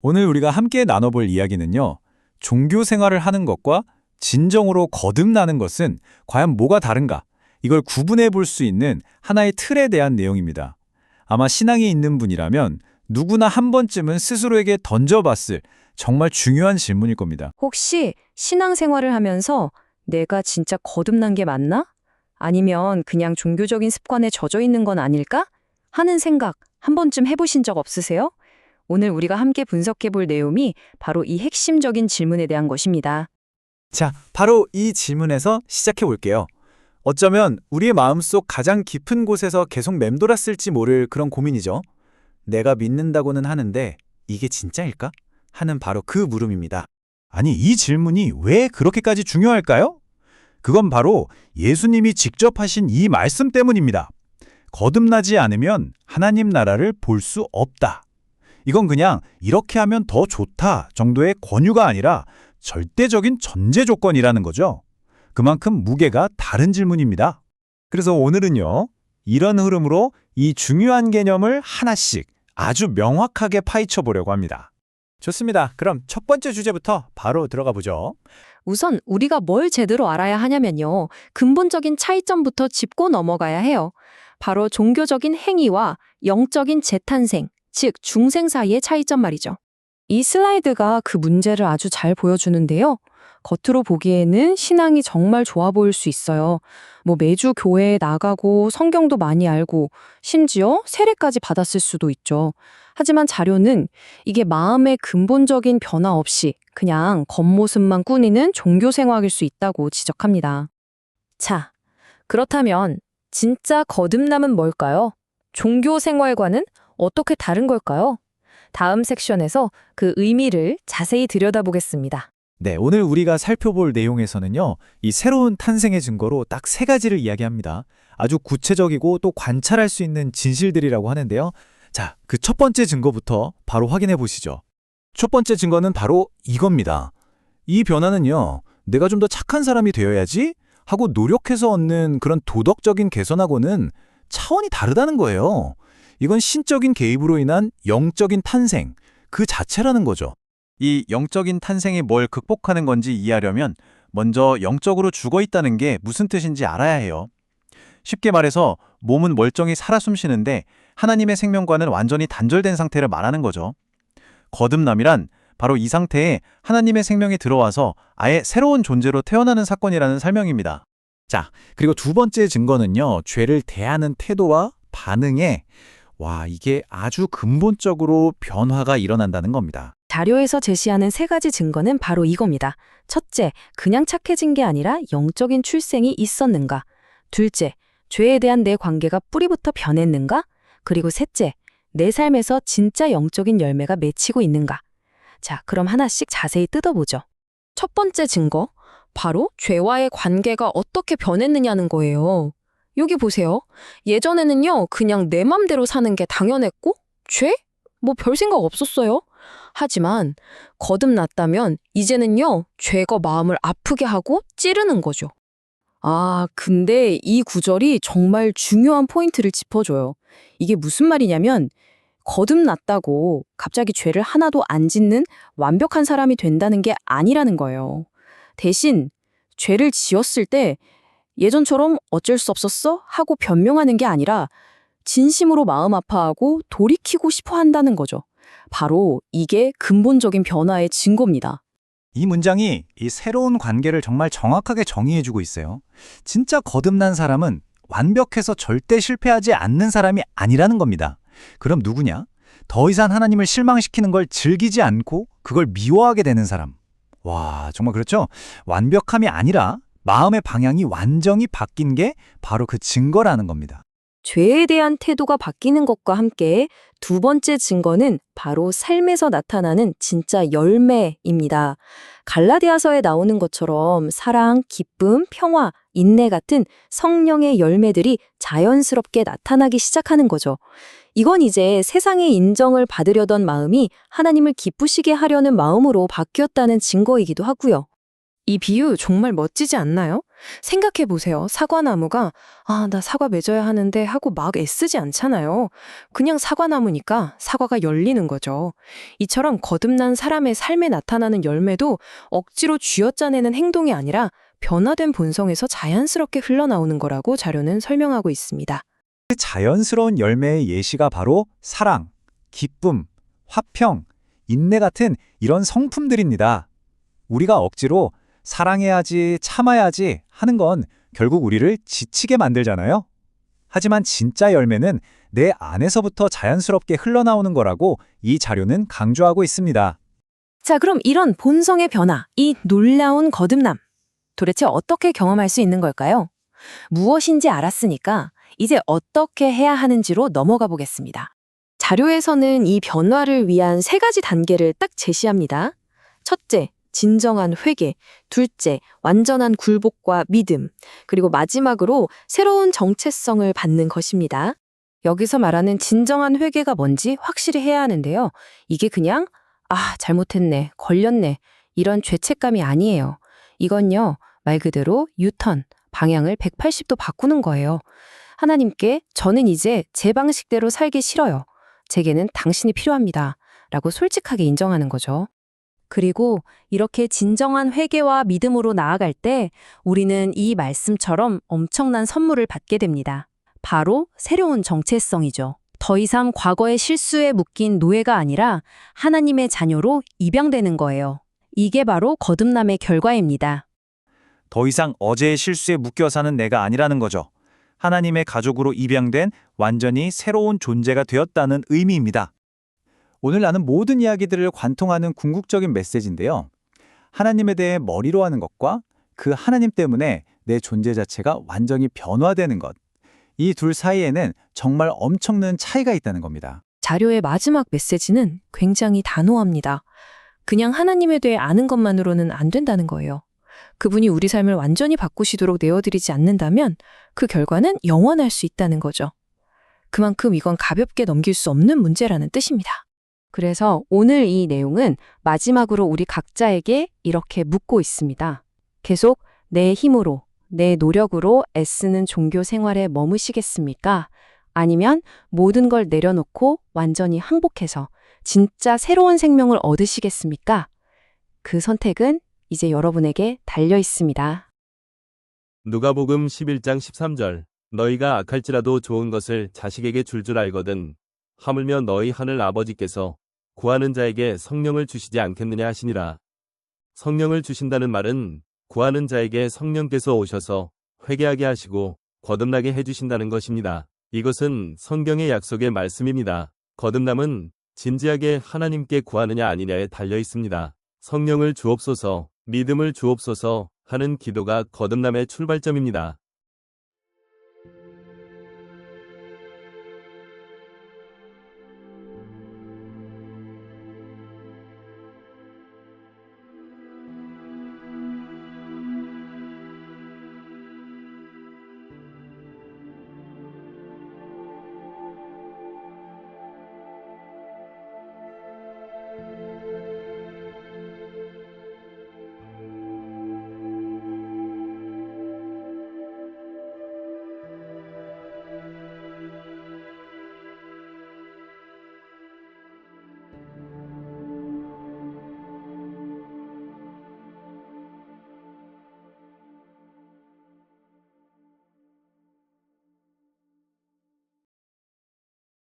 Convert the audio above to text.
오늘 우리가 함께 나눠볼 이야기는요. 종교 생활을 하는 것과 진정으로 거듭나는 것은 과연 뭐가 다른가? 이걸 구분해 볼 수 있는 하나의 틀에 대한 내용입니다. 아마 신앙이 있는 분이라면 누구나 한 번쯤은 스스로에게 던져봤을 정말 중요한 질문일 겁니다. 혹시 신앙생활을 하면서 내가 진짜 거듭난 게 맞나? 아니면 그냥 종교적인 습관에 젖어 있는 건 아닐까? 하는 생각 한 번쯤 해보신 적 없으세요? 오늘 우리가 함께 분석해 볼 내용이 바로 이 핵심적인 질문에 대한 것입니다. 자, 바로 이 질문에서 시작해 볼게요. 어쩌면 우리의 마음속 가장 깊은 곳에서 계속 맴돌았을지 모를 그런 고민이죠. 내가 믿는다고는 하는데 이게 진짜일까? 하는 바로 그 물음입니다. 아니, 이 질문이 왜 그렇게까지 중요할까요? 그건 바로 예수님이 직접 하신 이 말씀 때문입니다. 거듭나지 않으면 하나님 나라를 볼 수 없다. 이건 그냥 이렇게 하면 더 좋다 정도의 권유가 아니라 절대적인 전제 조건이라는 거죠. 그만큼 무게가 다른 질문입니다. 그래서 오늘은요, 이런 흐름으로 이 중요한 개념을 하나씩 아주 명확하게 파헤쳐 보려고 합니다. 좋습니다. 그럼 첫 번째 주제부터 바로 들어가 보죠. 우선 우리가 뭘 제대로 알아야 하냐면요. 근본적인 차이점부터 짚고 넘어가야 해요. 바로 종교적인 행위와 영적인 재탄생, 즉 중생 사이의 차이점 말이죠. 이 슬라이드가 그 문제를 아주 잘 보여주는데요. 겉으로 보기에는 신앙이 정말 좋아 보일 수 있어요. 매주 교회에 나가고 성경도 많이 알고 심지어 세례까지 받았을 수도 있죠. 하지만 자료는 이게 마음의 근본적인 변화 없이 그냥 겉모습만 꾸미는 종교 생활일 수 있다고 지적합니다. 자, 그렇다면 진짜 거듭남은 뭘까요? 종교 생활과는 어떻게 다른 걸까요? 다음 섹션에서 그 의미를 자세히 들여다보겠습니다. 네, 오늘 우리가 살펴볼 내용에서는요, 이 새로운 탄생의 증거로 딱 세 가지를 이야기합니다. 아주 구체적이고 또 관찰할 수 있는 진실들이라고 하는데요. 자, 그 첫 번째 증거부터 바로 확인해 보시죠. 첫 번째 증거는 바로 이겁니다. 이 변화는요, 내가 좀 더 착한 사람이 되어야지 하고 노력해서 얻는 그런 도덕적인 개선하고는 차원이 다르다는 거예요. 이건 신적인 개입으로 인한 영적인 탄생, 그 자체라는 거죠. 이 영적인 탄생이 뭘 극복하는 건지 이해하려면 먼저 영적으로 죽어 있다는 게 무슨 뜻인지 알아야 해요. 쉽게 말해서 몸은 멀쩡히 살아 숨쉬는데 하나님의 생명과는 완전히 단절된 상태를 말하는 거죠. 거듭남이란 바로 이 상태에 하나님의 생명이 들어와서 아예 새로운 존재로 태어나는 사건이라는 설명입니다. 자, 그리고 두 번째 증거는요, 죄를 대하는 태도와 반응에 이게 아주 근본적으로 변화가 일어난다는 겁니다. 자료에서 제시하는 세 가지 증거는 바로 이겁니다. 첫째, 그냥 착해진 게 아니라 영적인 출생이 있었는가? 둘째, 죄에 대한 내 관계가 뿌리부터 변했는가? 그리고 셋째, 내 삶에서 진짜 영적인 열매가 맺히고 있는가? 자, 그럼 하나씩 자세히 뜯어보죠. 첫 번째 증거, 바로 죄와의 관계가 어떻게 변했느냐는 거예요. 여기 보세요. 예전에는요, 그냥 내 맘대로 사는 게 당연했고, 죄? 별 생각 없었어요. 하지만 거듭났다면 이제는요, 죄가 마음을 아프게 하고 찌르는 거죠. 근데 이 구절이 정말 중요한 포인트를 짚어줘요. 이게 무슨 말이냐면 거듭났다고 갑자기 죄를 하나도 안 짓는 완벽한 사람이 된다는 게 아니라는 거예요. 대신 죄를 지었을 때 예전처럼 어쩔 수 없었어? 하고 변명하는 게 아니라 진심으로 마음 아파하고 돌이키고 싶어 한다는 거죠. 바로 이게 근본적인 변화의 증거입니다. 이 문장이 이 새로운 관계를 정말 정확하게 정의해주고 있어요. 진짜 거듭난 사람은 완벽해서 절대 실패하지 않는 사람이 아니라는 겁니다. 그럼 누구냐? 더 이상 하나님을 실망시키는 걸 즐기지 않고 그걸 미워하게 되는 사람. 정말 그렇죠? 완벽함이 아니라 마음의 방향이 완전히 바뀐 게 바로 그 증거라는 겁니다. 죄에 대한 태도가 바뀌는 것과 함께 두 번째 증거는 바로 삶에서 나타나는 진짜 열매입니다. 갈라디아서에 나오는 것처럼 사랑, 기쁨, 평화, 인내 같은 성령의 열매들이 자연스럽게 나타나기 시작하는 거죠. 이건 이제 세상의 인정을 받으려던 마음이 하나님을 기쁘시게 하려는 마음으로 바뀌었다는 증거이기도 하고요. 이 비유 정말 멋지지 않나요? 생각해 보세요. 사과나무가 나 사과 맺어야 하는데 하고 막 애쓰지 않잖아요. 그냥 사과나무니까 사과가 열리는 거죠. 이처럼 거듭난 사람의 삶에 나타나는 열매도 억지로 쥐어짜내는 행동이 아니라 변화된 본성에서 자연스럽게 흘러나오는 거라고 자료는 설명하고 있습니다. 그 자연스러운 열매의 예시가 바로 사랑, 기쁨, 화평, 인내 같은 이런 성품들입니다. 우리가 억지로 사랑해야지, 참아야지 하는 건 결국 우리를 지치게 만들잖아요. 하지만 진짜 열매는 내 안에서부터 자연스럽게 흘러나오는 거라고 이 자료는 강조하고 있습니다. 자, 그럼 이런 본성의 변화, 이 놀라운 거듭남, 도대체 어떻게 경험할 수 있는 걸까요? 무엇인지 알았으니까 이제 어떻게 해야 하는지로 넘어가 보겠습니다. 자료에서는 이 변화를 위한 3가지 단계를 딱 제시합니다. 첫째, 진정한 회개. 둘째, 완전한 굴복과 믿음. 그리고 마지막으로 새로운 정체성을 받는 것입니다. 여기서 말하는 진정한 회개가 뭔지 확실히 해야 하는데요. 이게 그냥 잘못했네, 걸렸네 이런 죄책감이 아니에요. 이건요, 말 그대로 유턴, 방향을 180도 바꾸는 거예요. 하나님께 저는 이제 제 방식대로 살기 싫어요. 제게는 당신이 필요합니다. 라고 솔직하게 인정하는 거죠. 그리고 이렇게 진정한 회개와 믿음으로 나아갈 때 우리는 이 말씀처럼 엄청난 선물을 받게 됩니다. 바로 새로운 정체성이죠. 더 이상 과거의 실수에 묶인 노예가 아니라 하나님의 자녀로 입양되는 거예요. 이게 바로 거듭남의 결과입니다. 더 이상 어제의 실수에 묶여 사는 내가 아니라는 거죠. 하나님의 가족으로 입양된 완전히 새로운 존재가 되었다는 의미입니다. 오늘 나눈 모든 이야기들을 관통하는 궁극적인 메시지인데요. 하나님에 대해 머리로 하는 것과 그 하나님 때문에 내 존재 자체가 완전히 변화되는 것. 이 둘 사이에는 정말 엄청난 차이가 있다는 겁니다. 자료의 마지막 메시지는 굉장히 단호합니다. 그냥 하나님에 대해 아는 것만으로는 안 된다는 거예요. 그분이 우리 삶을 완전히 바꾸시도록 내어드리지 않는다면 그 결과는 영원할 수 있다는 거죠. 그만큼 이건 가볍게 넘길 수 없는 문제라는 뜻입니다. 그래서 오늘 이 내용은 마지막으로 우리 각자에게 이렇게 묻고 있습니다. 계속 내 힘으로, 내 노력으로 애쓰는 종교 생활에 머무시겠습니까? 아니면 모든 걸 내려놓고 완전히 항복해서 진짜 새로운 생명을 얻으시겠습니까? 그 선택은 이제 여러분에게 달려 있습니다. 누가복음 11장 13절 너희가 악할지라도 좋은 것을 자식에게 줄 알거든 하물며 너희 하늘 아버지께서 구하는 자에게 성령을 주시지 않겠느냐 하시니라. 성령을 주신다는 말은 구하는 자에게 성령께서 오셔서 회개하게 하시고 거듭나게 해주신다는 것입니다. 이것은 성경의 약속의 말씀입니다. 거듭남은 진지하게 하나님께 구하느냐 아니냐에 달려 있습니다. 성령을 주옵소서, 믿음을 주옵소서 하는 기도가 거듭남의 출발점입니다.